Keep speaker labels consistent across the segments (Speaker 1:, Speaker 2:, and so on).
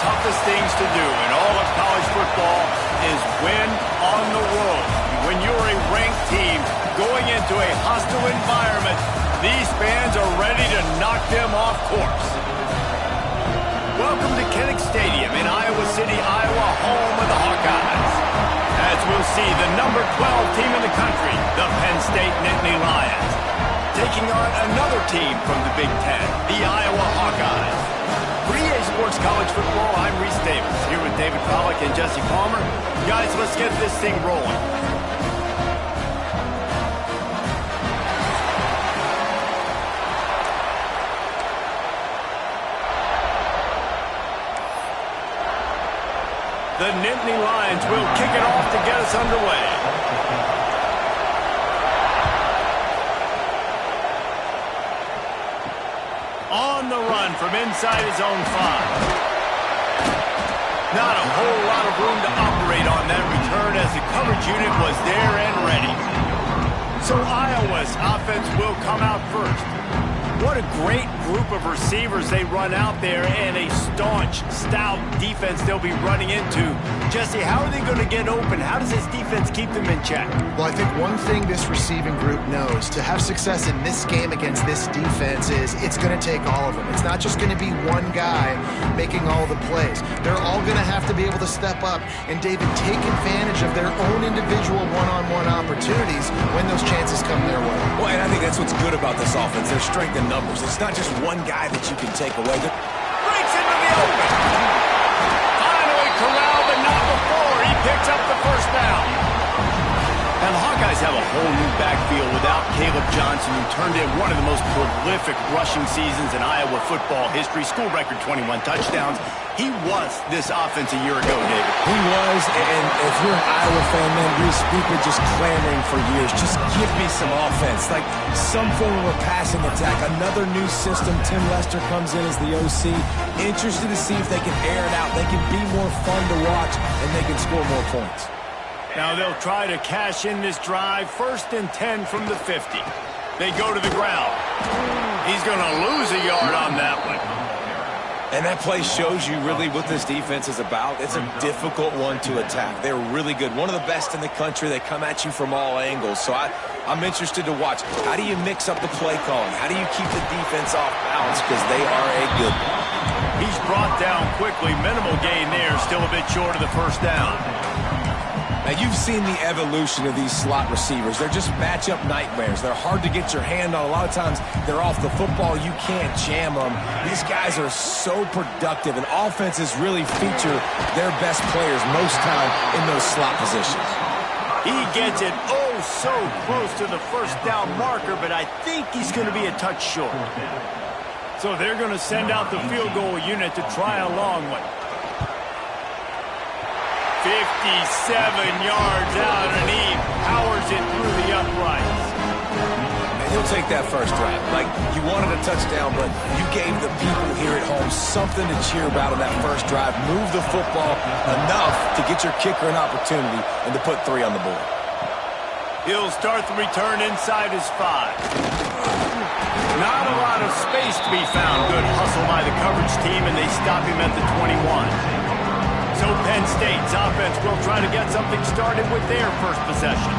Speaker 1: toughest things to do in all of college football is win on the road. When you're a ranked team going into a hostile environment, these fans are ready to knock them off course. Welcome to Kinnick Stadium in Iowa City, Iowa, home of the Hawkeyes. As we'll see, the number 12 team in the country, the Penn State Nittany Lions, taking on another team from the Big Ten, the Iowa Hawkeyes. For EA Sports College Football, I'm Reese Davis, here with David Pollack and Jesse Palmer. Guys, let's get this thing rolling. The Nittany Lions will kick it off to get us underway. On the run from inside his own 5. Not a whole lot of room to operate on that return as the coverage unit was there and ready. So Iowa's offense will come out first. What a great group of receivers they run out there, and a staunch, stout defense they'll be running into. Jesse, how are they going to get open? How does this defense keep them in check?
Speaker 2: Well, I think one thing this receiving group knows to have success in this game against this defense is it's going to take all of them. It's not just going to be one guy making all the plays. They're all going to have to be able to step up and, David, take advantage of their own individual one-on-one opportunities when those chances come their way.
Speaker 3: Well, and I think that's what's good about this offense. Their strength in numbers. It's not just one guy that you can take away.
Speaker 1: Breaks into the open. Finally corralled, but not before. He picks up the first down. Now, the Hawkeyes have a whole new backfield without Caleb Johnson, who turned in one of the most prolific rushing seasons in Iowa football history. School record 21 touchdowns. He was this offense a year ago, David.
Speaker 3: He was, and if you're an Iowa fan, man, Reese, we've been just clamoring for years. Just give me some offense, like some form of a passing attack. Another new system. Tim Lester comes in as the OC. Interested to see if they can air it out. They can be more fun to watch, and they can score more points.
Speaker 1: Now they'll try to cash in this drive. 1st and 10 from the 50. They go to the ground. He's going to lose a yard on that one.
Speaker 3: And that play shows you really what this defense is about. It's a difficult one to attack. They're really good. One of the best in the country. They come at you from all angles. So I'm interested to watch. How do you mix up the play calling? How do you keep the defense off balance? Because they are a good one.
Speaker 1: He's brought down quickly. Minimal gain there. Still a bit short of the first down.
Speaker 3: Now, you've seen the evolution of these slot receivers. They're just matchup nightmares. They're hard to get your hand on. A lot of times, they're off the football. You can't jam them. These guys are so productive, and offenses really feature their best players most time in those slot positions.
Speaker 1: He gets it so close to the first down marker, but I think he's going to be a touch short. So they're going to send out the field goal unit to try a long one. 57 yards out, and he powers it through the uprights.
Speaker 3: And he'll take that first drive. Like, you wanted a touchdown, but you gave the people here at home something to cheer about on that first drive. Move the football enough to get your kicker an opportunity and to put 3 on the board.
Speaker 1: He'll start the return inside his 5. Not a lot of space to be found. Good hustle by the coverage team, and they stop him at the 21. So Penn State's offense will try to get something started with their first possession.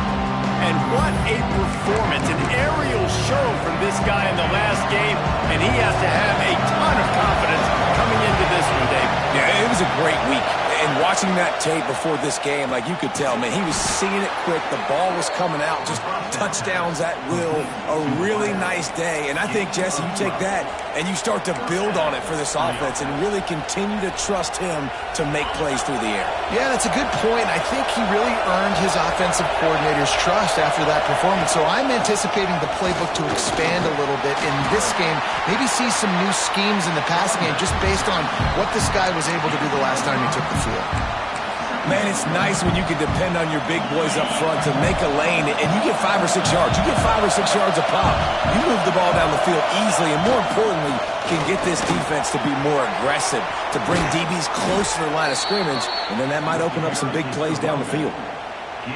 Speaker 1: And what a performance, an aerial show from this guy in the last game, and he has to have a ton of confidence coming into this one, Dave.
Speaker 3: Yeah, it was a great week. And watching that tape before this game, like, you could tell, man, he was seeing it quick. The ball was coming out, just touchdowns at will. A really nice day. And I think, Jesse, you take that and you start to build on it for this offense and really continue to trust him to make plays through the air.
Speaker 2: Yeah, that's a good point. I think he really earned his offensive coordinator's trust after that performance. So I'm anticipating the playbook to expand a little bit in this game. Maybe see some new schemes in the passing game just based on what this guy was able to do the last time he took the field.
Speaker 3: Man, it's nice when you can depend on your big boys up front to make a lane, and you get 5 or 6 yards. You get 5 or 6 yards a pop. You move the ball down the field easily, and more importantly, can get this defense to be more aggressive, to bring DBs closer to the line of scrimmage, and then that might open up some big plays down the field.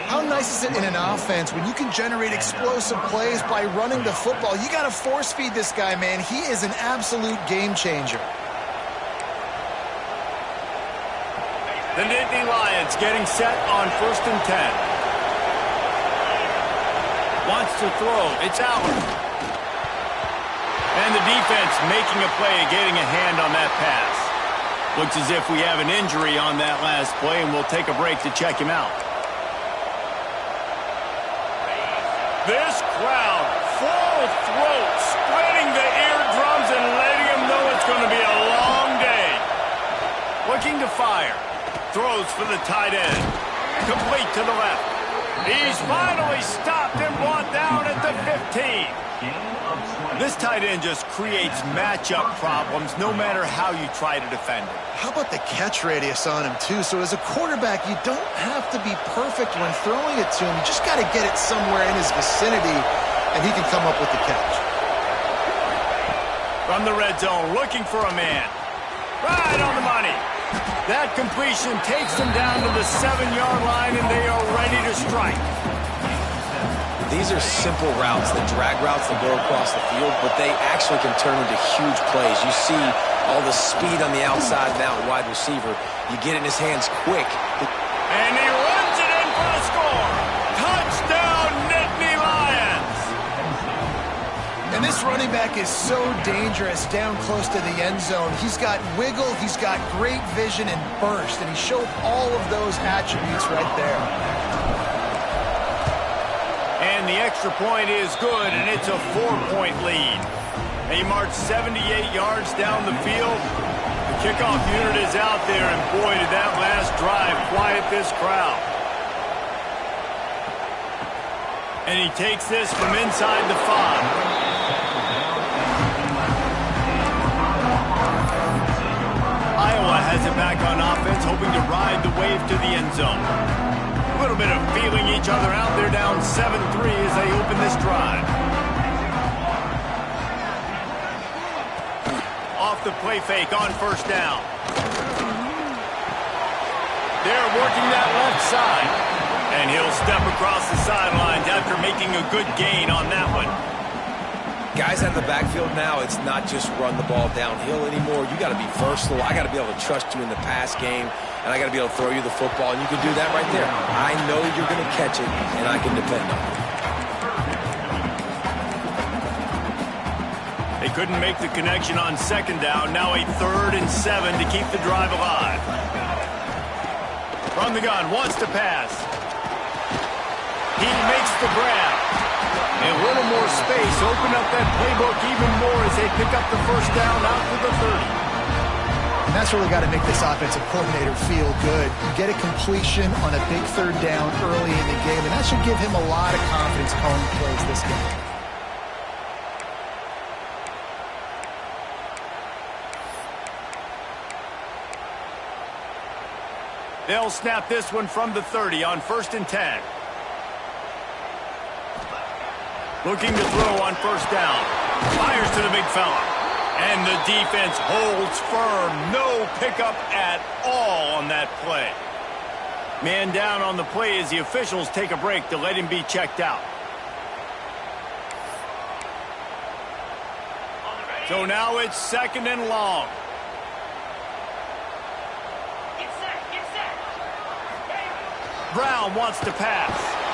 Speaker 2: How nice is it in an offense when you can generate explosive plays by running the football? You got to force feed this guy, man. He is an absolute game changer.
Speaker 1: The Nittany Lions getting set on 1st and 10. Wants to throw. It's out. And the defense making a play, getting a hand on that pass. Looks as if we have an injury on that last play, and we'll take a break to check him out. This crowd, full throat, spreading the eardrums and letting them know it's going to be a long day. Looking to fire. Throws for the tight end. Complete to the left. He's finally stopped and brought down at the 15. This tight end just creates matchup problems no matter how you try to defend it.
Speaker 2: How about the catch radius on him, too? So as a quarterback, you don't have to be perfect when throwing it to him. You just got to get it somewhere in his vicinity, and he can come up with the catch.
Speaker 1: From the red zone, looking for a man. Right on the money. That completion takes them down to the 7-yard line, and they are ready to strike.
Speaker 3: These are simple routes, the drag routes that go across the field, but they actually can turn into huge plays. You see all the speed on the outside now, wide receiver. You get it in his hands quick.
Speaker 1: And he runs it in for the score. Touchdown, Nittany Lions.
Speaker 2: And this running back is so dangerous down close to the end zone. He's got wiggle, he's got great vision and burst, and he showed all of those attributes right there.
Speaker 1: And the extra point is good, and it's a 4-point lead. They march 78 yards down the field. The kickoff unit is out there, and boy, did that last drive quiet this crowd. And he takes this from inside the 5. Iowa has it back on offense, hoping to ride the wave to the end zone. A little bit of feeling each other out. They're down 7-3 as they open this drive. Off the play fake on 1st down. They're working that left side. And he'll step across the sidelines after making a good gain on that one.
Speaker 3: Guys out of the backfield now, it's not just run the ball downhill anymore. You got to be versatile. I got to be able to trust you in the pass game, and I got to be able to throw you the football, and you can do that right there. I know you're going to catch it, and I can depend on it.
Speaker 1: They couldn't make the connection on 2nd down. Now a 3rd and 7 to keep the drive alive. From the gun, wants to pass. He makes the grab. A little more space, open up that playbook even more as they pick up the 1st down out to the 30.
Speaker 2: And that's really got to make this offensive coordinator feel good. You get a completion on a big 3rd down early in the game, and that should give him a lot of confidence calling plays this game.
Speaker 1: They'll snap this one from the 30 on 1st and 10. Looking to throw on 1st down. Fires to the big fella. And the defense holds firm. No pickup at all on that play. Man down on the play as the officials take a break to let him be checked out. So now it's 2nd and long. Brown wants to pass.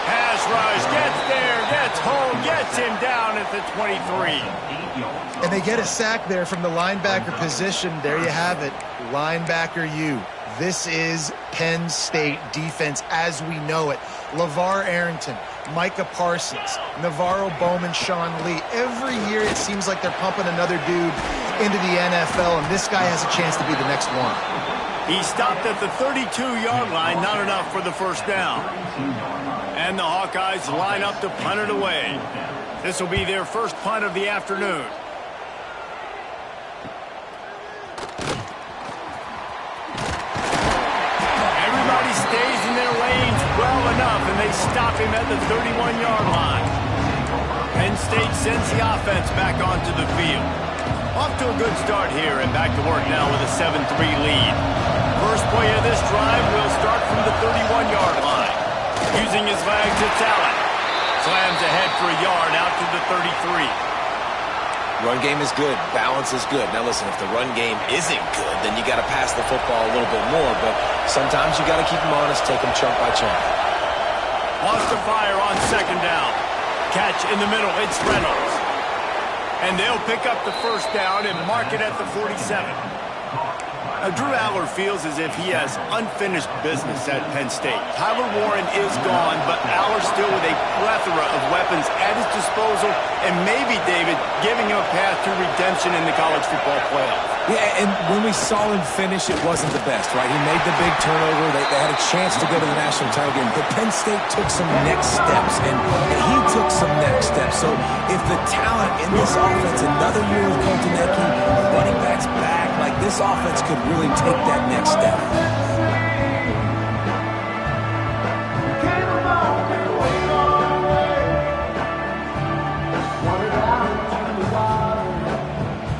Speaker 1: Pass rush, gets there, gets home, gets him down at the 23.
Speaker 2: And they get a sack there from the linebacker position. There you have it, linebacker U. This is Penn State defense as we know it. LeVar Arrington, Micah Parsons, Navarro Bowman, Sean Lee. Every year it seems like they're pumping another dude into the NFL, and this guy has a chance to be the next one.
Speaker 1: He stopped at the 32-yard line, not enough for the 1st down. And the Hawkeyes line up to punt it away. This will be their first punt of the afternoon. Everybody stays in their lanes well enough, and they stop him at the 31-yard line. Penn State sends the offense back onto the field. Off to a good start here, and back to work now with a 7-3 lead. First play of this drive will start from the 31-yard line. Using his legs, it's Allen. Slams ahead for a yard out to the 33.
Speaker 3: Run game is good. Balance is good. Now, listen, if the run game isn't good, then you got to pass the football a little bit more. But sometimes you got to keep them honest, take them chunk by chunk.
Speaker 1: Wants to fire on second down. Catch in the middle. It's Reynolds. And they'll pick up the first down and mark it at the 47. Drew Aller feels as if he has unfinished business at Penn State. Tyler Warren is gone, but Aller still with a plethora of weapons at his disposal, and maybe, David, giving him a path to redemption in the college football playoff.
Speaker 3: Yeah, and when we saw him finish, it wasn't the best, right? He made the big turnover. They had a chance to go to the national title game, but Penn State took some next steps, and he took some next steps. So if the talent in this offense, another year with Kontinecki, running backs back, like this offense could really take that next step.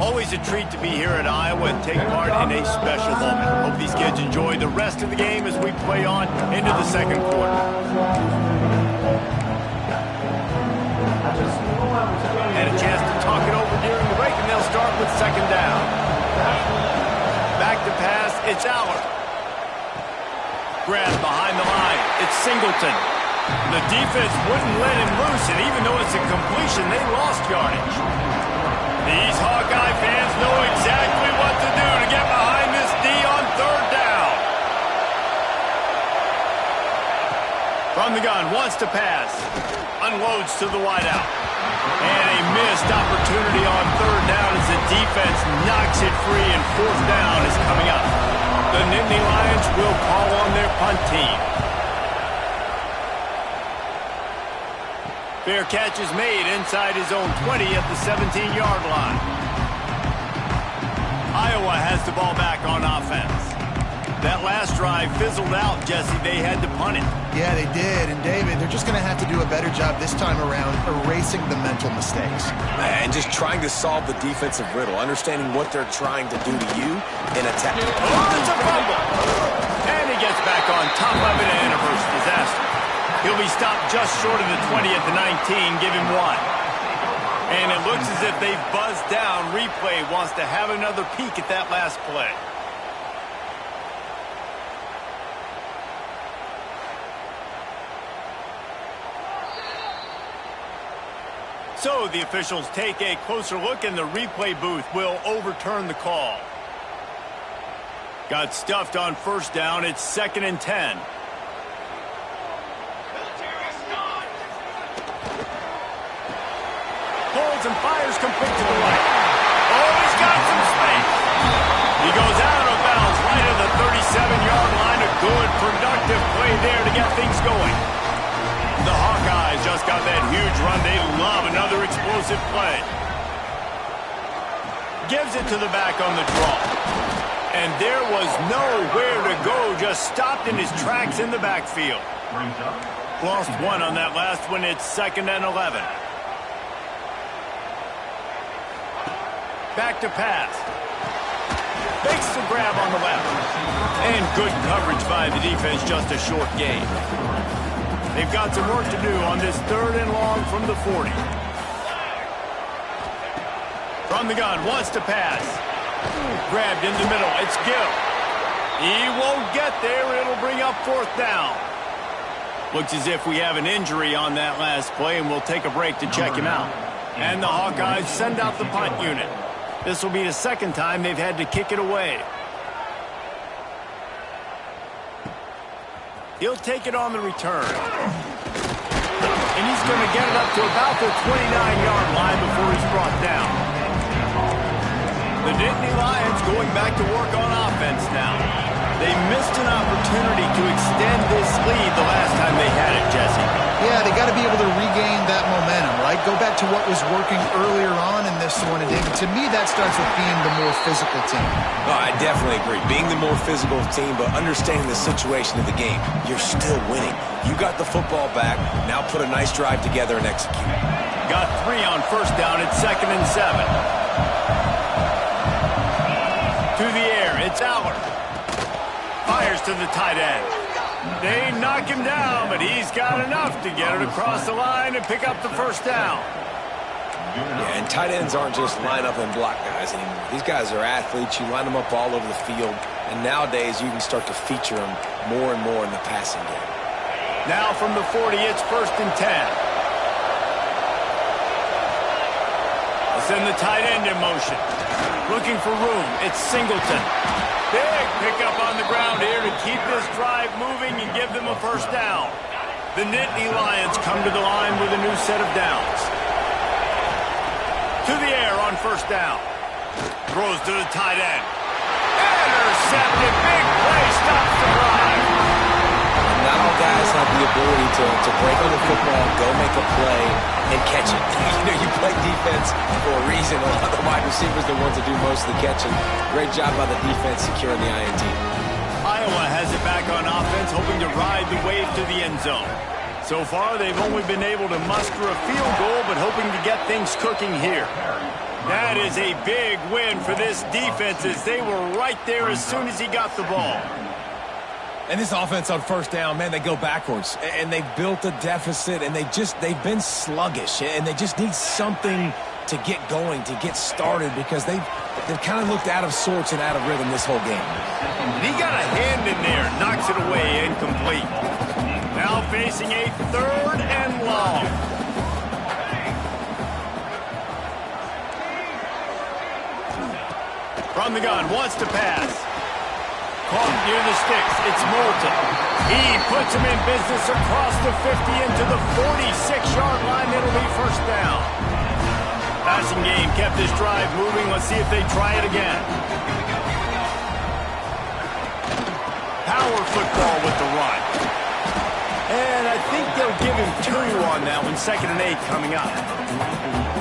Speaker 1: Always a treat to be here at Iowa and take part in a special moment. Hope these kids enjoy the rest of the game as we play on into the second quarter. And a chance to talk it over during the break, and they'll start with second down. Back to pass, it's Aller. Grab behind the line, it's Singleton. The defense wouldn't let him loose, and even though it's a completion, they lost yardage. These Hawkeye fans know exactly what to do to get behind this D on third down. From the gun, wants to pass. Unloads to the wideout. And a missed opportunity on third down as the defense knocks it free, and fourth down is coming up. The Nittany Lions will call on their punt team. Fair catch is made inside his own 20 at the 17-yard line. Iowa has the ball back on offense. That last drive fizzled out, Jesse. They had to punt it.
Speaker 2: Yeah, they did. And, David, they're just going to have to do a better job this time around erasing the mental mistakes.
Speaker 3: And just trying to solve the defensive riddle, understanding what they're trying to do to you in attack.
Speaker 1: Oh, it's a fumble. And he gets back on top of it and a first disaster. He'll be stopped just short of the 20 at the 19, give him one. And it looks as if they've buzzed down. Replay wants to have another peek at that last play. So the officials take a closer look, and the replay booth will overturn the call. Got stuffed on first down. It's 2nd and 10. Holds and fires complete to the right. Oh, he's got some space. He goes out of bounds right at the 37-yard line. A good, productive play there to get things going. The Hawkeyes just got that huge run. They love another explosive play. Gives it to the back on the draw. And there was nowhere to go. Just stopped in his tracks in the backfield. Lost one on that last one. It's 2nd and 11. Back to pass. Makes the grab on the left. And good coverage by the defense, just a short gain. They've got some work to do on this 3rd and long from the 40. From the gun, wants to pass. Grabbed in the middle, it's Gill. He won't get there, it'll bring up 4th down. Looks as if we have an injury on that last play, and we'll take a break to check him out. And the Hawkeyes send out the punt unit. This will be the 2nd time they've had to kick it away. He'll take it on the return. And he's going to get it up to about the 29-yard line before he's brought down. The Nittany Lions going back to work on offense now. They missed an opportunity to extend this lead the last time they had it, Jesse.
Speaker 2: Yeah, they got to be able to regain that momentum, right? Go back to what was working earlier on in this one. And, David, to me, that starts with being the more physical team.
Speaker 3: Oh, I definitely agree. Being the more physical team, but understanding the situation of the game. You're still winning. You got the football back. Now put a nice drive together and execute.
Speaker 1: Got 3 on first down. It's 2nd and 7. To the air. It's Aller. Fires to the tight end. They knock him down, but he's got enough to get it across the line and pick up the first down.
Speaker 3: Yeah, and tight ends aren't just line up and block guys anymore. These guys are athletes. You line them up all over the field, and nowadays you can start to feature them more and more in the passing game.
Speaker 1: Now from the 40, it's 1st and 10. Let's send the tight end in motion. Looking for room. It's Singleton. Big pickup on the ground here to keep this drive moving and give them a 1st down. The Nittany Lions come to the line with a new set of downs. To the air on 1st down. Throws to the tight end. Intercepted. Big play. Stops the drive.
Speaker 3: Not all guys have the ability to break on the football, go make a play, and catch it. You play defense for a reason. A lot of the wide receivers are the ones that do most of the catching. Great job by the defense securing the INT.
Speaker 1: Iowa has it back on offense, hoping to ride the wave to the end zone. So far, they've only been able to muster a field goal, but hoping to get things cooking here. That is a big win for this defense, as they were right there as soon as he got the ball.
Speaker 3: And this offense on 1st down, man, they go backwards. And they've built a deficit, and they've been sluggish. And they just need something to get going, to get started, because they've kind of looked out of sorts and out of rhythm this whole game.
Speaker 1: He got a hand in there, knocks it away, incomplete. Now facing a 3rd and long. From the gun, wants to pass. Caught near the sticks. It's Moulton. He puts him in business across the 50 into the 46-yard line. It'll be 1st down. Passing game kept this drive moving. Let's see if they try it again. Power football with the run. And I think they'll give him 2 on that one. 2nd and 8 coming up.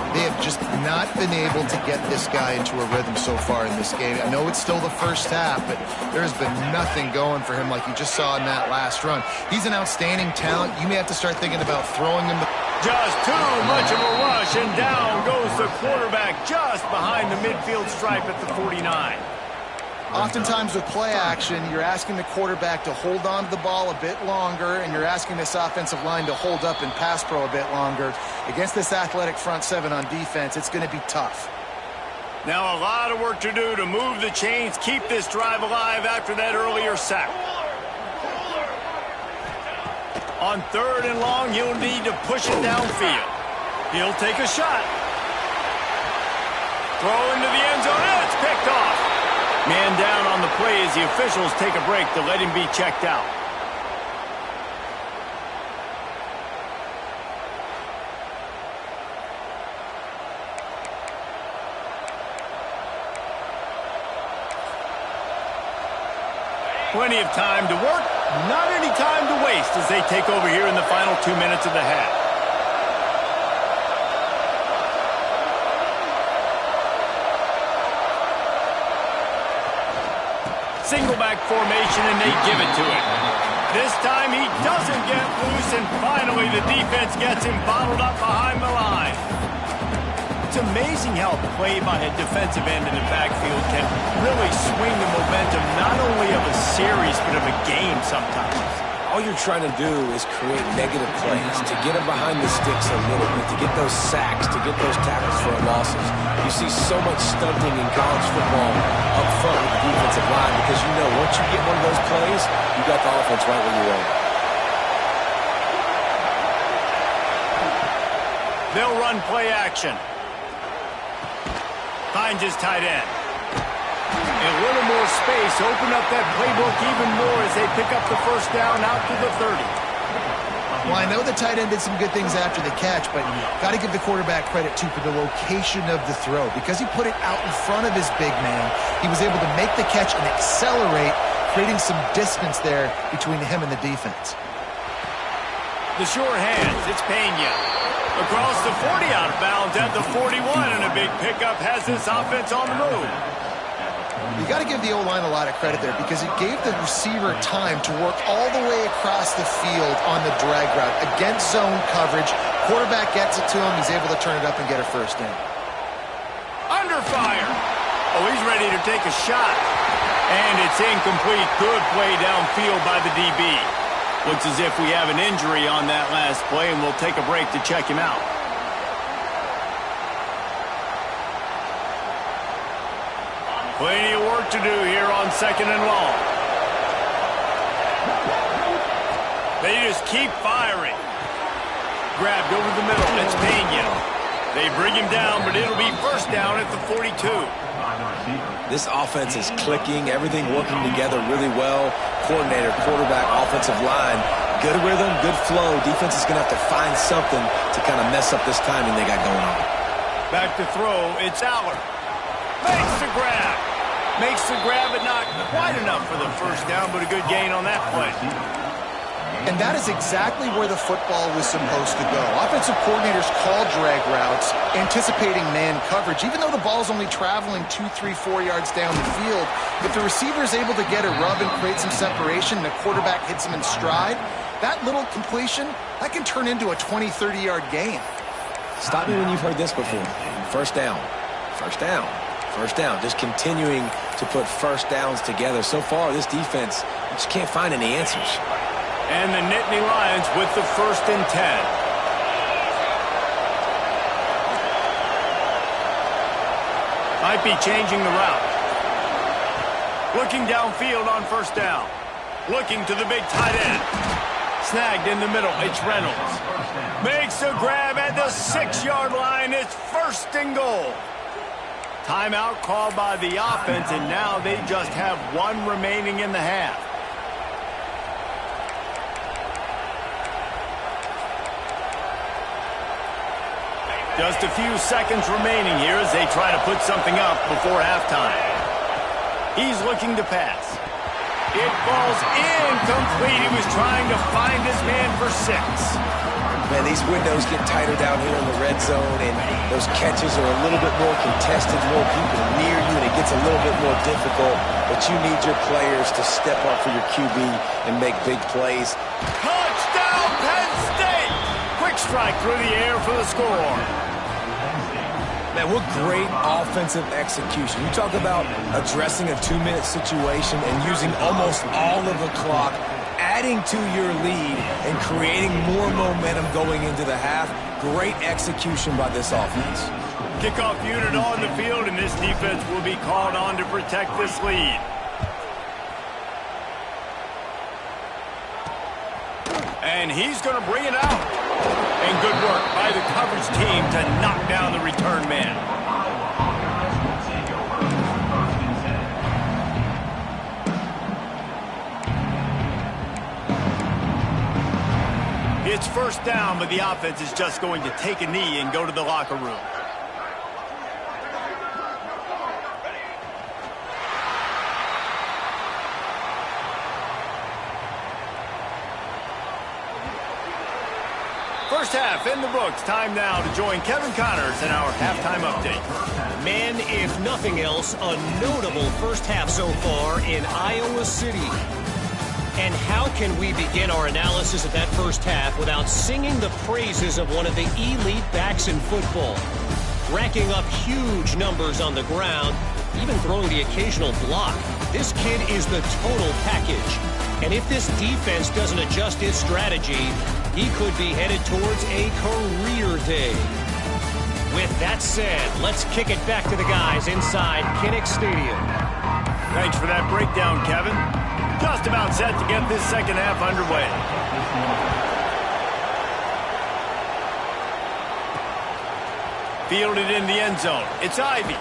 Speaker 2: They have just not been able to get this guy into a rhythm so far in this game. I know it's still the 1st half, but there's been nothing going for him like you just saw in that last run. He's an outstanding talent. You may have to start thinking about throwing him.
Speaker 1: Just too much of a rush, and down goes the quarterback just behind the midfield stripe at the 49.
Speaker 2: Oftentimes with play action, you're asking the quarterback to hold on to the ball a bit longer, and you're asking this offensive line to hold up in pass pro a bit longer. Against this athletic front 7 on defense, it's going to be tough.
Speaker 1: Now a lot of work to do to move the chains, keep this drive alive after that earlier sack. On 3rd and long, he'll need to push it downfield. He'll take a shot. Throw into the end zone, and it's picked off. Man down on the play as the officials take a break to let him be checked out. Plenty of time to work, not any time to waste as they take over here in the final 2 minutes of the half. Single back formation, and they give it to him. This time he doesn't get loose, and finally the defense gets him bottled up behind the line. It's amazing how a play by a defensive end in the backfield can really swing the momentum not only of a series but of a game sometimes.
Speaker 3: All you're trying to do is create negative plays, to get them behind the sticks a little bit, to get those sacks, to get those tackles for losses. You see so much stunting in college football up front with the defensive line because you know once you get one of those plays, you got the offense right where you want it.
Speaker 1: They'll run play action. Finds his tight end. A little more space, open up that playbook even more as they pick up the 1st down out to the 30.
Speaker 2: Well, I know the tight end did some good things after the catch, but you got to give the quarterback credit, too, for the location of the throw. Because he put it out in front of his big man, he was able to make the catch and accelerate, creating some distance there between him and the defense.
Speaker 1: The sure hands, it's Pena. Across the 40 out of bounds at the 41, and a big pickup has this offense on the move.
Speaker 2: You got to give the O-line a lot of credit there because it gave the receiver time to work all the way across the field on the drag route against zone coverage. Quarterback gets it to him. He's able to turn it up and get a 1st down.
Speaker 1: Under fire. Oh, he's ready to take a shot. And it's incomplete. Good play downfield by the DB. Looks as if we have an injury on that last play, and we'll take a break to check him out. Plenty of work to do here on 2nd and long. They just keep firing. Grabbed over the middle. It's Penn. They bring him down, but it'll be first down at the 42.
Speaker 3: This offense is clicking, everything working together really well. Coordinator, quarterback, offensive line, good rhythm, good flow. Defense is going to have to find something to kind of mess up this timing they got going on.
Speaker 1: Back to throw, it's Allard. Makes the grab. Makes the grab, but not quite enough for the first down, but a good gain on that play.
Speaker 2: And that is exactly where the football was supposed to go. Offensive coordinators call drag routes, anticipating man coverage. Even though the ball's only traveling 2, 3, 4 yards down the field, if the receiver is able to get a rub and create some separation and the quarterback hits him in stride, that little completion, that can turn into a 20, 30-yard gain.
Speaker 3: Stop me when you've heard this before. First down, first down, first down. Just continuing to put first downs together. So far, this defense just can't find any answers.
Speaker 1: And the Nittany Lions with the 1st and 10. Might be changing the route. Looking downfield on first down. Looking to the big tight end. Snagged in the middle. It's Reynolds. Makes a grab at the 6-yard line. It's 1st and goal. Timeout called by the offense, and now they just have 1 remaining in the half. Just a few seconds remaining here as they try to put something up before halftime. He's looking to pass. It falls incomplete. He was trying to find his man for 6.
Speaker 3: Man, these windows get tighter down here in the red zone, and those catches are a little bit more contested, more people near you, and it gets a little bit more difficult. But you need your players to step up for your QB and make big plays.
Speaker 1: Touchdown, Penn State! Quick strike through the air for the score.
Speaker 3: Man, what great offensive execution. You talk about addressing a 2-minute situation and using almost all of the clock, adding to your lead and creating more momentum going into the half. Great execution by this offense.
Speaker 1: Kickoff unit on the field, and this defense will be called on to protect this lead. And he's going to bring it out. And good work by the coverage team to knock down the return man. It's first down, but the offense is just going to take a knee and go to the locker room. First half in the books. Time now to join Kevin Connors in our halftime update.
Speaker 4: Man, if nothing else, a notable first half so far in Iowa City. And how can we begin our analysis of that first half without singing the praises of one of the elite backs in football? Racking up huge numbers on the ground, even throwing the occasional block. This kid is the total package. And if this defense doesn't adjust its strategy, he could be headed towards a career day. With that said, let's kick it back to the guys inside Kinnick Stadium.
Speaker 1: Thanks for that breakdown, Kevin. Just about set to get this second half underway. Fielded in the end zone. It's Ivy.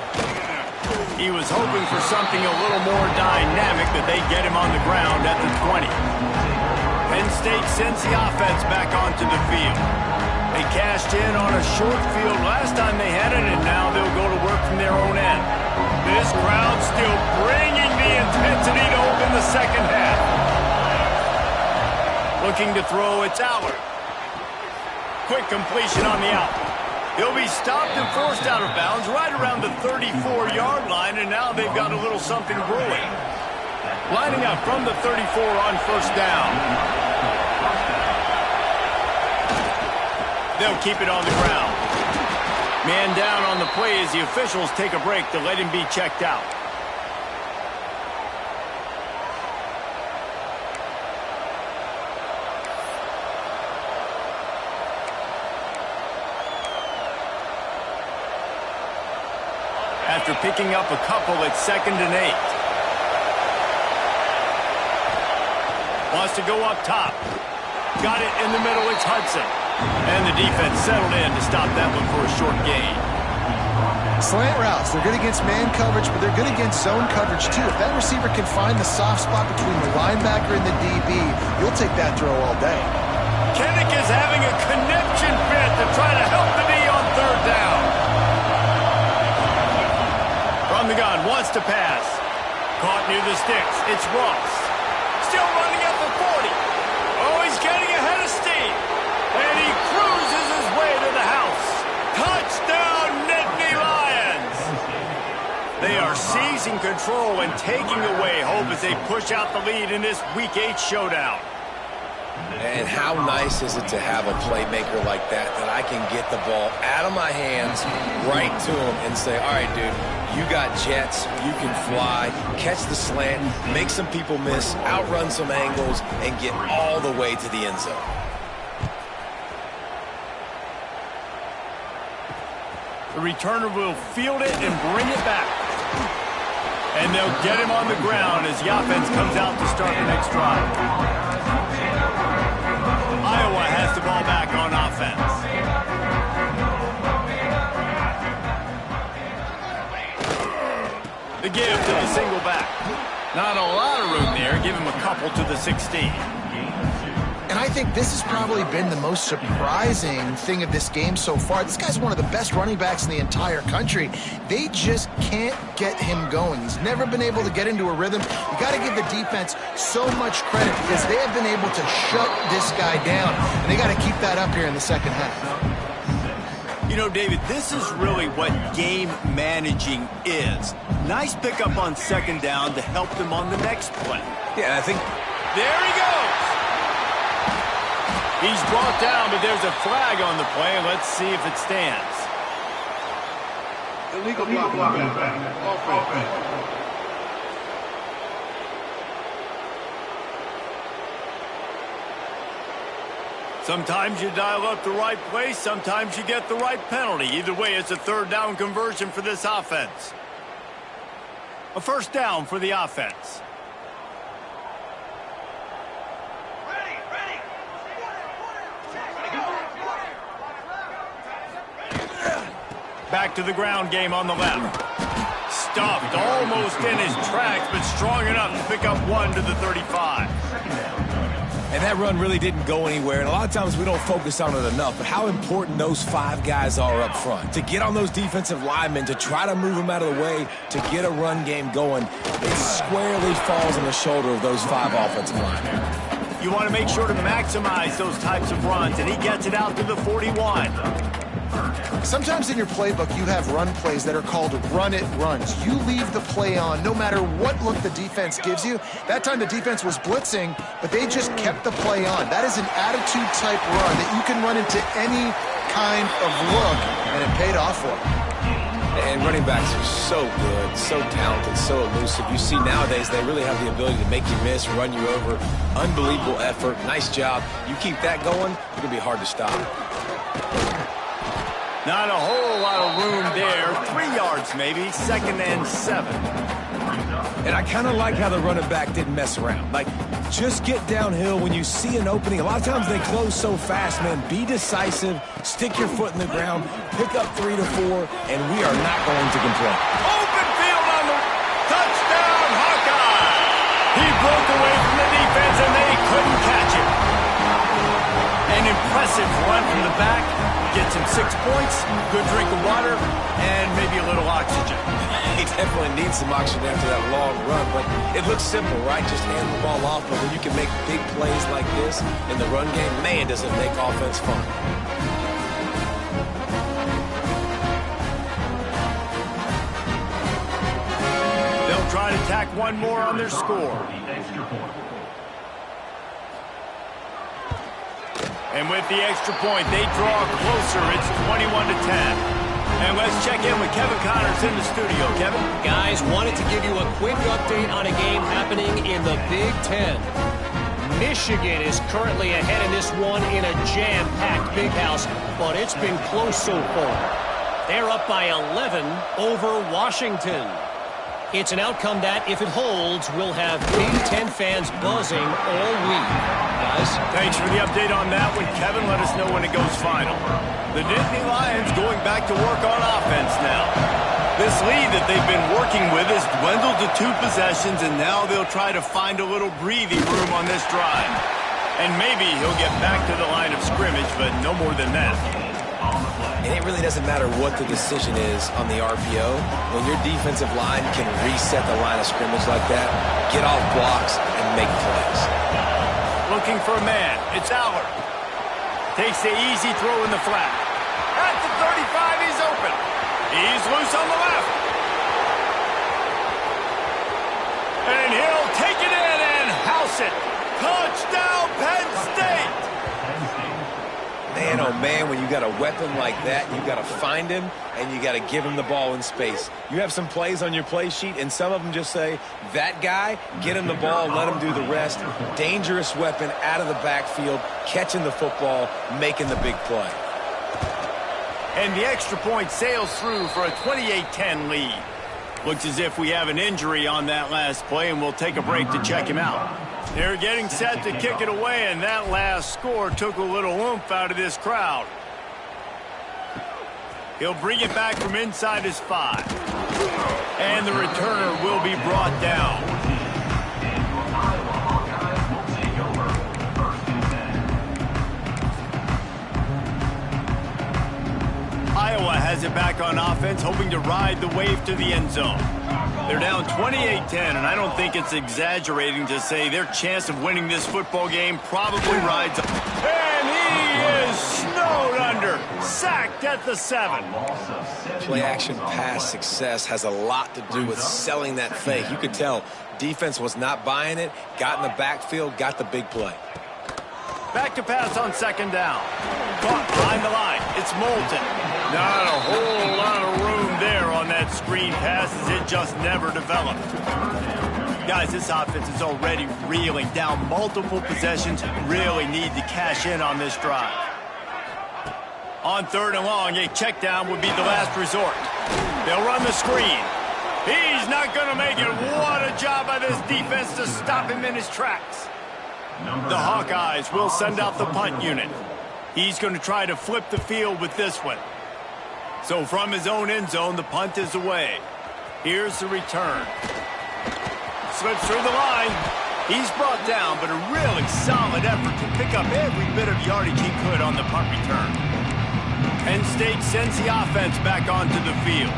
Speaker 1: He was hoping for something a little more dynamic, but they get him on the ground at the 20. Penn State sends the offense back onto the field. They cashed in on a short field last time they had it, and now they'll go to work from their own end. This crowd still bringing the intensity to open the second half. Looking to throw, it's Allard. Quick completion on the out. He'll be stopped and forced out of bounds right around the 34-yard line, and now they've got a little something brewing. Lining up from the 34 on first down. They'll keep it on the ground. Man down on the play as the officials take a break to let him be checked out. At after picking up a couple at 2nd and 8. Wants to go up top. Got it in the middle, it's Hudson. And the defense settled in to stop that one for a short gain.
Speaker 2: Slant routes, they're good against man coverage, but they're good against zone coverage too. If that receiver can find the soft spot between the linebacker and the DB, you'll take that throw all day.
Speaker 1: Kinnick is having a connection fit to try to help the knee on 3rd down. From the gun, wants to pass. Caught near the sticks, it's Ross. Still running at the 40. Oh, he's getting ahead of steam. And he cruises his way to the house. Touchdown, Nittany Lions! They are seizing control and taking away hope as they push out the lead in this Week 8 showdown.
Speaker 3: And how nice is it to have a playmaker like that I can get the ball out of my hands right to him and say, all right, dude, you got jets, you can fly, catch the slant, make some people miss, outrun some angles, and get all the way to the end zone.
Speaker 1: The returner will field it and bring it back. And they'll get him on the ground as the offense comes out to start the next drive. Iowa has the ball back on offense. The give to the single back. Not a lot of room there. Give him a couple to the 16.
Speaker 2: And I think this has probably been the most surprising thing of this game so far. This guy's one of the best running backs in the entire country. They just can't get him going. He's never been able to get into a rhythm. You got to give the defense so much credit because they have been able to shut this guy down. And they got to keep that up here in the second half.
Speaker 1: You know, David, this is really what game managing is. Nice pickup on 2nd down to help them on the next play.
Speaker 3: Yeah, I think...
Speaker 1: There he goes! He's brought down, but there's a flag on the play. Let's see if it stands.
Speaker 5: Illegal blocking. Offense.
Speaker 1: Sometimes you dial up the right play, sometimes you get the right penalty. Either way, it's a 3rd down conversion for this offense. A 1st down for the offense. Back to the ground game on the left. Stuffed almost in his tracks, but strong enough to pick up 1 to the 35.
Speaker 3: And that run really didn't go anywhere, and a lot of times we don't focus on it enough, but how important those 5 guys are up front. To get on those defensive linemen, to try to move them out of the way, to get a run game going, it squarely falls on the shoulder of those 5 offensive linemen.
Speaker 1: You want to make sure to maximize those types of runs, and he gets it out to the 41.
Speaker 2: Sometimes in your playbook, you have run plays that are called run-it runs. You leave the play on no matter what look the defense gives you. That time the defense was blitzing, but they just kept the play on. That is an attitude-type run that you can run into any kind of look, and it paid off for them.
Speaker 3: And running backs are so good, so talented, so elusive. You see nowadays they really have the ability to make you miss, run you over. Unbelievable effort. Nice job. You keep that going, it's going to be hard to stop.
Speaker 1: Not a whole lot of room there. 3 yards maybe, 2nd and 7.
Speaker 3: And I kind of like how the running back didn't mess around. Like, just get downhill when you see an opening. A lot of times they close so fast, man. Be decisive, stick your foot in the ground, pick up 3 to 4, and we are not going to complain.
Speaker 1: Open field on the touchdown, Hawkeye! He broke away from the defense and they couldn't catch him. An impressive run from the back. Gets him 6 points, good drink of water, and maybe a little oxygen.
Speaker 3: He definitely needs some oxygen after that long run, but it looks simple, right? Just hand the ball off, but when you can make big plays like this in the run game, man, does it make offense fun.
Speaker 1: They'll try to tack one more on their score. And with the extra point, they draw closer. It's 21 to 10. And let's check in with Kevin Connors in the studio. Kevin?
Speaker 4: Guys, wanted to give you a quick update on a game happening in the Big Ten. Michigan is currently ahead in this one in a jam-packed Big House, but it's been close so far. They're up by 11 over Washington. It's an outcome that, if it holds, will have Big Ten fans buzzing all week. Guys?
Speaker 1: Thanks for the update on that one, Kevin. Let us know when it goes final. The Nittany Lions going back to work on offense now. This lead that they've been working with has dwindled to 2 possessions, and now they'll try to find a little breathing room on this drive. And maybe he'll get back to the line of scrimmage, but no more than that.
Speaker 3: And it really doesn't matter what the decision is on the RPO. When your defensive line can reset the line of scrimmage like that, get off blocks and make plays.
Speaker 1: Looking for a man. It's Allard. Takes the easy throw in the flat. At the 35, he's open. He's loose on the left. And he'll take it in and house it. Touchdown, Penn State!
Speaker 3: Man, oh man, when you got a weapon like that, you got to find him and you got to give him the ball in space. You have some plays on your play sheet, and some of them just say, that guy, get him the ball, let him do the rest. Dangerous weapon out of the backfield, catching the football, making the big play.
Speaker 1: And the extra point sails through for a 28-10 lead. Looks as if we have an injury on that last play, and we'll take a break to check him out. They're getting set to kick it away, and that last score took a little oomph out of this crowd. He'll bring it back from inside his 5. And the returner will be brought down. Iowa has it back on offense, hoping to ride the wave to the end zone. They're down 28-10, and I don't think it's exaggerating to say their chance of winning this football game probably rides up. And he is snowed under, sacked at the 7.
Speaker 3: Play-action pass success has a lot to do with selling that fake. You could tell defense was not buying it, got in the backfield, got the big play.
Speaker 1: Back to pass on 2nd down. Caught behind the line. It's Moulton. Not a whole lot of room there on that screen pass as it just never developed. Guys, this offense is already reeling down multiple possessions. Really need to cash in on this drive. On 3rd and long, a check down would be the last resort. They'll run the screen. He's not going to make it. What a job by this defense to stop him in his tracks. The Hawkeyes will send out the punt unit. He's going to try to flip the field with this one. So from his own end zone, the punt is away. Here's the return. Slips through the line. He's brought down, but a really solid effort to pick up every bit of yardage he could on the punt return. Penn State sends the offense back onto the field.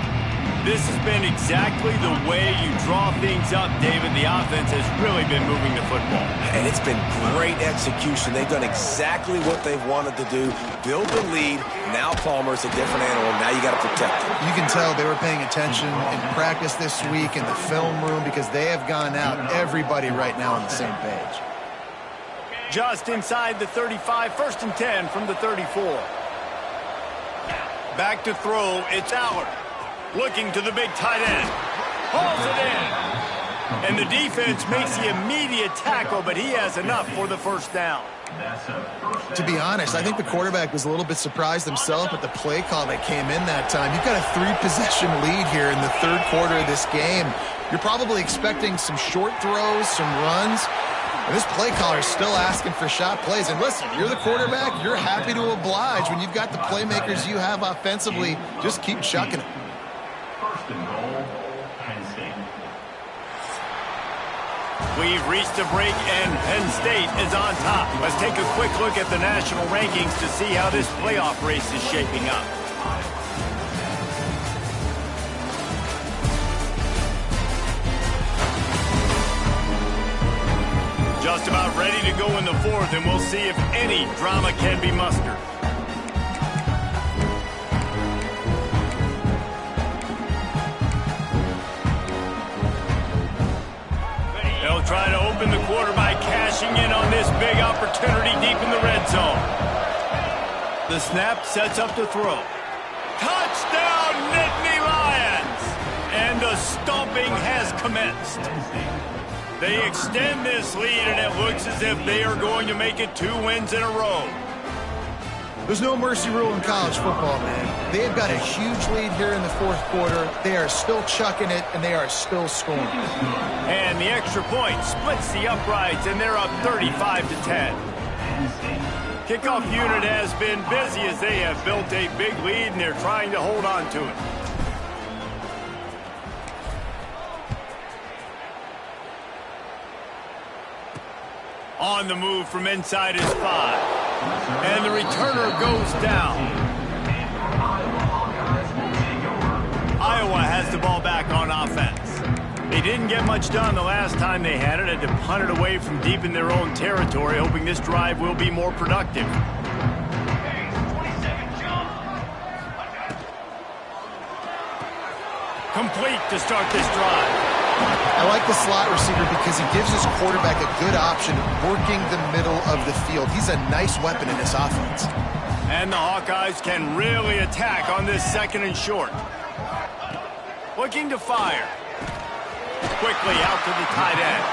Speaker 1: This has been exactly the way you draw things up, David. The offense has really been moving the football.
Speaker 3: And it's been great execution. They've done exactly what they've wanted to do. Build the lead. Now Palmer's a different animal. Now you got to protect him.
Speaker 2: You can tell they were paying attention in practice this week in the film room because they have gone out, everybody right now on the same page.
Speaker 1: Just inside the 35, 1st and 10 from the 34. Back to throw, it's Allard. Looking to the big tight end. Hauls it in. And the defense makes the immediate tackle, but he has enough for the 1st down.
Speaker 2: To be honest, I think the quarterback was a little bit surprised himself at the play call that came in that time. You've got a 3-possession lead here in the 3rd quarter of this game. You're probably expecting some short throws, some runs. And this play caller is still asking for shot plays. And listen, you're the quarterback. You're happy to oblige when you've got the playmakers you have offensively. Just keep chucking it.
Speaker 1: We've reached a break, and Penn State is on top. Let's take a quick look at the national rankings to see how this playoff race is shaping up. Just about ready to go in the 4th, and we'll see if any drama can be mustered. They'll try to open the quarter by cashing in on this big opportunity deep in the red zone. The snap sets up to throw. Touchdown, Nittany Lions! And the stomping has commenced. They extend this lead, and it looks as if they are going to make it 2 wins in a row.
Speaker 2: There's no mercy rule in college football, man. They've got a huge lead here in the fourth quarter. They are still chucking it, and they are still scoring.
Speaker 1: And the extra point splits the uprights, and they're up 35-10. Kickoff unit has been busy as they have built a big lead, and they're trying to hold on to it. On the move from inside his 5. And the returner goes down. Iowa has the ball back on offense. They didn't get much done the last time they had it. Had to punt it away from deep in their own territory, hoping this drive will be more productive. Complete to start this drive.
Speaker 2: I like the slot receiver because he gives his quarterback a good option working the middle of the field. He's a nice weapon in this offense.
Speaker 1: And the Hawkeyes can really attack on this 2nd and short. Looking to fire. Quickly out to the tight end.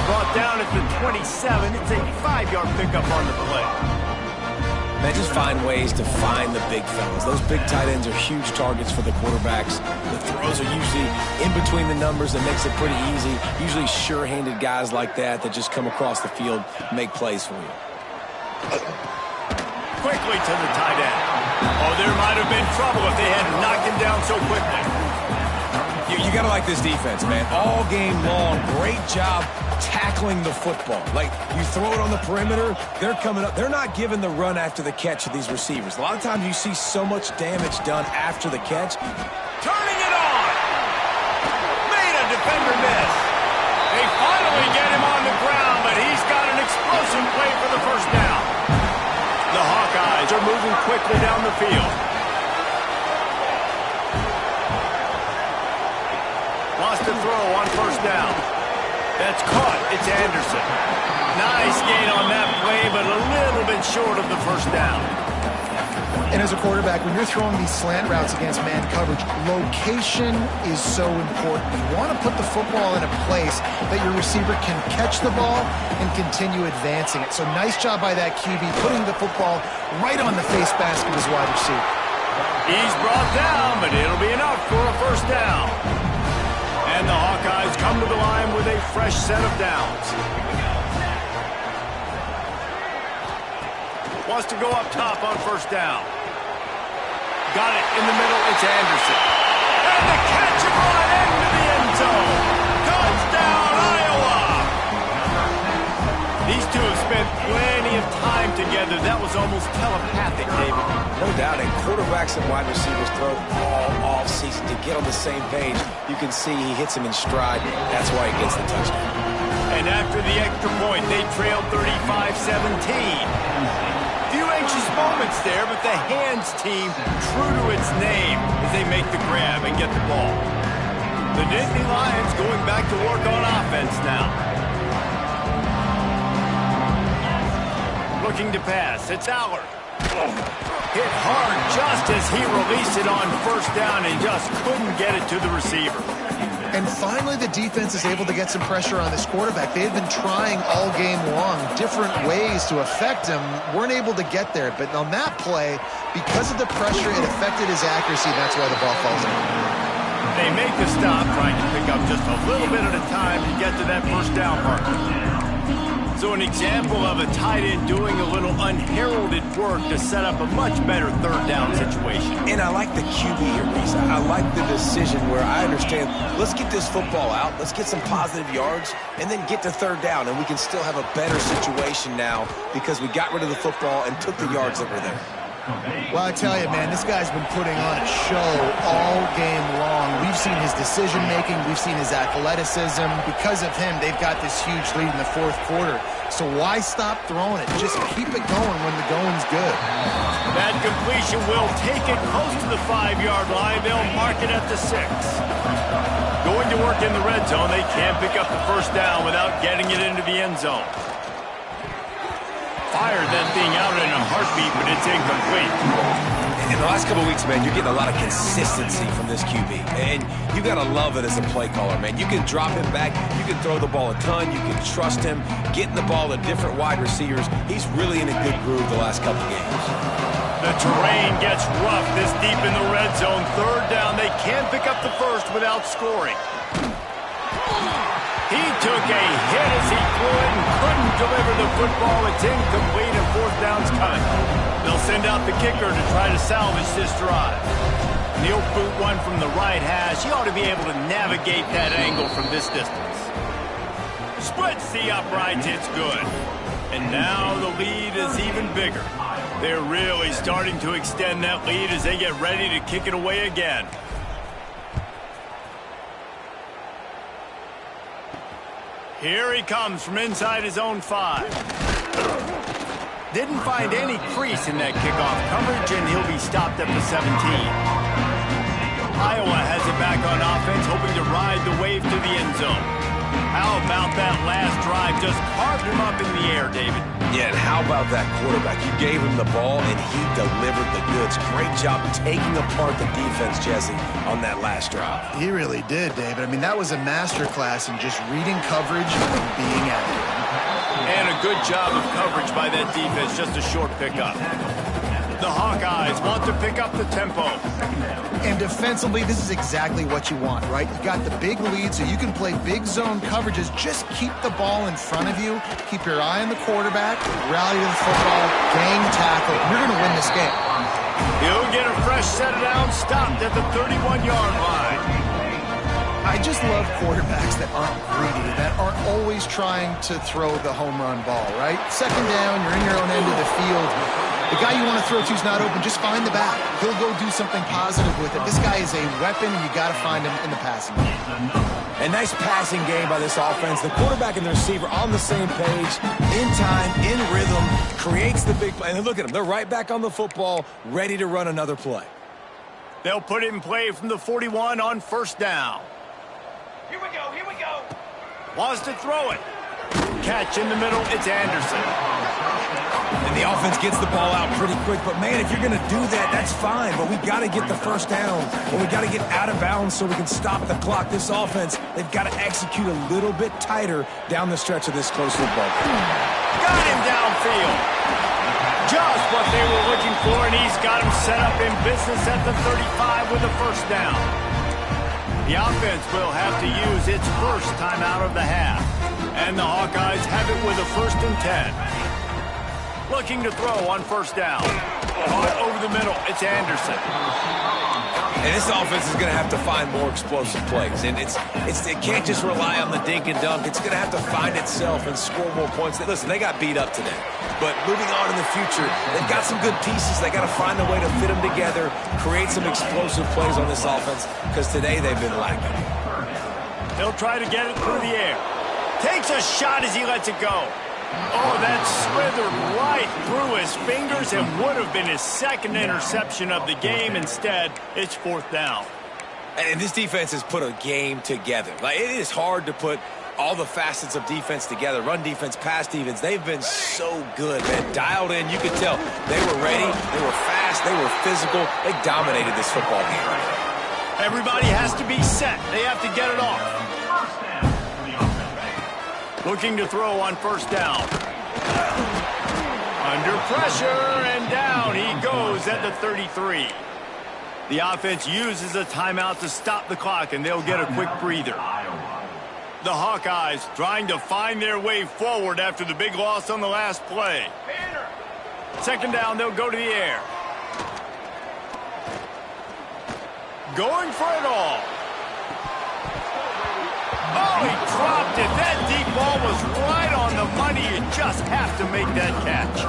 Speaker 1: Brought down at the 27. It's a 5-yard pickup on the play.
Speaker 3: Man, just find ways to find the big fellas. Those big tight ends are huge targets for the quarterbacks. The throws are usually in between the numbers. That makes it pretty easy. Usually sure-handed guys like that just come across the field, make plays for you.
Speaker 1: Quickly to the tight end. Oh, there might have been trouble if they hadn't knocked him down so quickly.
Speaker 3: You got to like this defense, man. All game long, great job tackling the football. Like, you throw it on the perimeter, they're coming up. They're not giving the run after the catch of these receivers. A lot of times you see so much damage done after the catch.
Speaker 1: Turning it on. Made a defender miss. They finally get him on the ground, but he's got an explosive play for the first down. The Hawkeyes are moving quickly down the field. Lost a throw on first down. That's caught. It's Anderson. Nice gain on that play, but a little bit short of the first down.
Speaker 2: And as a quarterback, when you're throwing these slant routes against man coverage, location is so important. You want to put the football in a place that your receiver can catch the ball and continue advancing it. So nice job by that QB, putting the football right on the face mask of his wide receiver.
Speaker 1: He's brought down, but it'll be enough for a first down. And the Hawkeyes come to the line with a fresh set of downs. Wants to go up top on first down. Got it in the middle. It's Anderson. And the catch is brought into the end zone. Touchdown, Iowa! These two have spent plenty of time together. That was almost telepathic, David.
Speaker 3: No doubt, and quarterbacks and wide receivers throw all off-season to get on the same page. You can see he hits him in stride. That's why he gets the touchdown.
Speaker 1: And after the extra point, they trailed 35-17. Few anxious moments there, but the hands team true to its name as they make the grab and get the ball. The Nittany Lions going back to work on offense now. Looking to pass. It's Aller. Hit hard just as he released it on first down and just couldn't get it to the receiver.
Speaker 2: And finally, the defense is able to get some pressure on this quarterback. They had been trying all game long different ways to affect him. Weren't able to get there. But on that play, because of the pressure, it affected his accuracy. That's why the ball falls in.
Speaker 1: They make the stop, trying to pick up just a little bit at a time to get to that first down marker. So an example of a tight end doing a little unheralded work to set up a much better third down situation.
Speaker 3: And I like the QB here, Reese. I like the decision where I understand, let's get this football out, let's get some positive yards, and then get to third down, and we can still have a better situation now because we got rid of the football and took the yards that were there.
Speaker 2: Well, I tell you, man, this guy's been putting on a show all game long. We've seen his decision-making. We've seen his athleticism. Because of him, they've got this huge lead in the fourth quarter. So why stop throwing it? Just keep it going when the going's good.
Speaker 1: That completion will take it close to the 5-yard line. They'll mark it at the 6. Going to work in the red zone. They can't pick up the first down without getting it into the end zone. Fired that thing out in a heartbeat, but it's incomplete.
Speaker 3: In the last couple of weeks, man, you're getting a lot of consistency from this QB. And you got to love it as a play caller, man. You can drop him back. You can throw the ball a ton. You can trust him. Getting the ball to different wide receivers. He's really in a good groove the last couple of games.
Speaker 1: The terrain gets rough this deep in the red zone. Third down, they can't pick up the first without scoring. He took a hit as he threw it and couldn't deliver the football. It's incomplete and fourth down's coming. They'll send out the kicker to try to salvage this drive. And he'll boot one from the right hash. He ought to be able to navigate that angle from this distance. Splits the uprights, it's good. And now the lead is even bigger. They're really starting to extend that lead as they get ready to kick it away again. Here he comes from inside his own 5. Didn't find any crease in that kickoff coverage, and he'll be stopped at the 17. Iowa has it back on offense, hoping to ride the wave to the end zone. How about that last drive? Just carved him up in the air, David.
Speaker 3: Yeah, and how about that quarterback? You gave him the ball, and he delivered the goods. Great job taking apart the defense, Jesse, on that last drive.
Speaker 2: He really did, David. I mean, that was a masterclass in just reading coverage and being accurate.
Speaker 1: And a good job of coverage by that defense, just a short pickup. The Hawkeyes want to pick up the tempo.
Speaker 2: And defensively, this is exactly what you want, right? You got the big lead, so you can play big zone coverages. Just keep the ball in front of you. Keep your eye on the quarterback. Rally to the football. Gang tackle. You're going to win this game.
Speaker 1: He'll get a fresh set down, stopped at the 31-yard line.
Speaker 2: I just love quarterbacks that aren't greedy, that aren't always trying to throw the home run ball, right? Second down, you're in your own end of the field. The guy you want to throw to is not open. Just find the back. He'll go do something positive with it. This guy is a weapon, and you got to find him in the passing game.
Speaker 3: A nice passing game by this offense. The quarterback and the receiver on the same page, in time, in rhythm, creates the big play. And look at them. They're right back on the football, ready to run another play.
Speaker 1: They'll put it in play from the 41 on first down.
Speaker 5: Here we go, here we go.
Speaker 1: Wants to throw it. Catch in the middle, it's Anderson.
Speaker 3: And the offense gets the ball out pretty quick. But, man, if you're going to do that, that's fine. But we got to get the first down. And we got to get out of bounds so we can stop the clock. This offense, they've got to execute a little bit tighter down the stretch of this close football game.
Speaker 1: Got him downfield. Just what they were looking for, and he's got him set up in business at the 35 with a first down. The offense will have to use its first timeout of the half. And the Hawkeyes have it with a 1st and 10. Looking to throw on first down. Caught over the middle. It's Anderson.
Speaker 3: And this offense is going to have to find more explosive plays. And it can't just rely on the dink and dunk. It's going to have to find itself and score more points. Listen, they got beat up today. But moving on in the future, they've got some good pieces. They got to find a way to fit them together, create some explosive plays on this offense, because today they've been lacking.
Speaker 1: He'll try to get it through the air. Takes a shot as he lets it go. Oh, that slithered right through his fingers and would have been his second interception of the game. Instead, it's fourth down.
Speaker 3: And this defense has put a game together. Like, it is hard to put all the facets of defense together. Run defense, pass defense. They've been so good, man. Dialed in. You could tell they were ready. They were fast. They were physical. They dominated this football game.
Speaker 1: Everybody has to be set. They have to get it off. Looking to throw on first down. Under pressure, and down he goes at the 33. The offense uses a timeout to stop the clock, and they'll get a quick breather. The Hawkeyes trying to find their way forward after the big loss on the last play. Second down, they'll go to the air. Going for it all. Oh, he dropped it. That deep ball was right on the money. You just have to make that catch.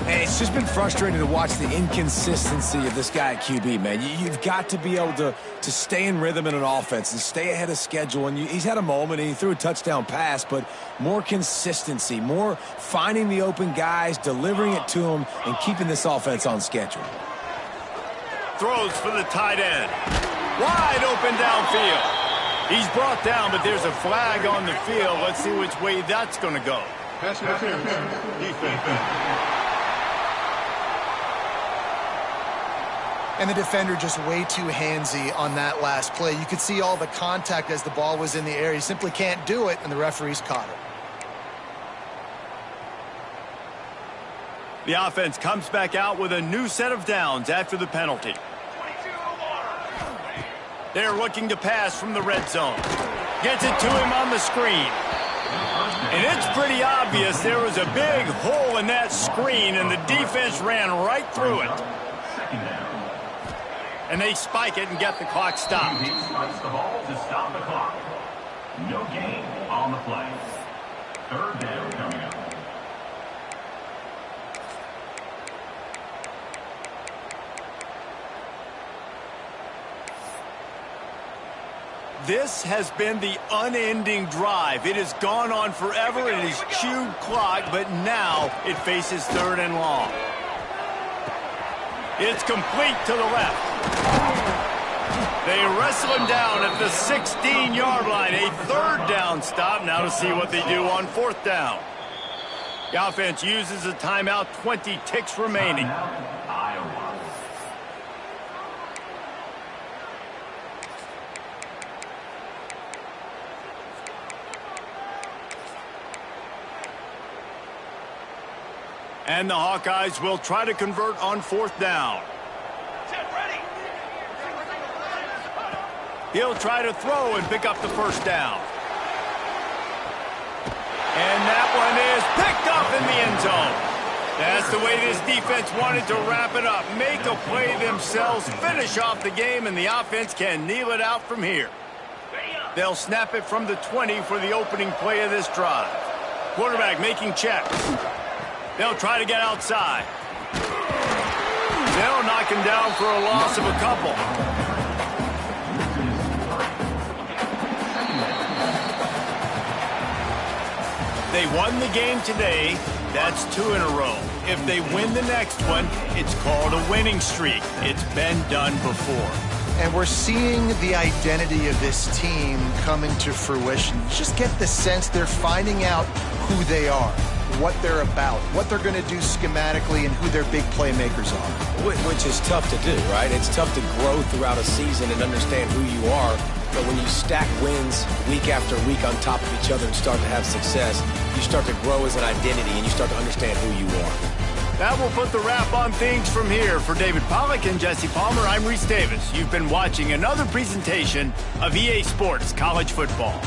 Speaker 3: And it's just been frustrating to watch the inconsistency of this guy at QB, man. You've got to be able to stay in rhythm in an offense and stay ahead of schedule. And he's had a moment, and he threw a touchdown pass, but more consistency, more finding the open guys, delivering it to them, and keeping this offense on schedule.
Speaker 1: Throws for the tight end. Wide open downfield. He's brought down, but there's a flag on the field. Let's see which way that's going to go.
Speaker 5: Pass interference. Defense.
Speaker 2: And the defender just way too handsy on that last play. You could see all the contact as the ball was in the air. He simply can't do it, and the referees caught it.
Speaker 1: The offense comes back out with a new set of downs after the penalty. They're looking to pass from the red zone. Gets it to him on the screen. And it's pretty obvious there was a big hole in that screen, and the defense ran right through it. And they spike it and get the clock stopped.
Speaker 5: He spikes the ball to stop the clock. No gain on the play. Third down coming up.
Speaker 1: This has been the unending drive. It has gone on forever. It has chewed clock, but now it faces third and long. It's complete to the left. They wrestle him down at the 16-yard line. A third down stop. Now to see what they do on fourth down. The offense uses a timeout. 20 ticks remaining.
Speaker 5: Iowa.
Speaker 1: And the Hawkeyes will try to convert on fourth down. He'll try to throw and pick up the first down. And that one is picked up in the end zone. That's the way this defense wanted to wrap it up. Make a play themselves, finish off the game, and the offense can kneel it out from here. They'll snap it from the 20 for the opening play of this drive. Quarterback making checks. They'll try to get outside. They'll knock him down for a loss of a couple. They won the game today. That's 2 in a row. If they win the next one, it's called a winning streak. It's been done before.
Speaker 2: And we're seeing the identity of this team come into fruition. You just get the sense they're finding out who they are, what they're about, what they're going to do schematically, and who their big playmakers are.
Speaker 3: Which is tough to do, right? It's tough to grow throughout a season and understand who you are. But when you stack wins week after week on top of each other and start to have success, you start to grow as an identity and you start to understand who you are.
Speaker 1: That will put the wrap on things from here. For David Pollack and Jesse Palmer, I'm Reese Davis. You've been watching another presentation of EA Sports College Football.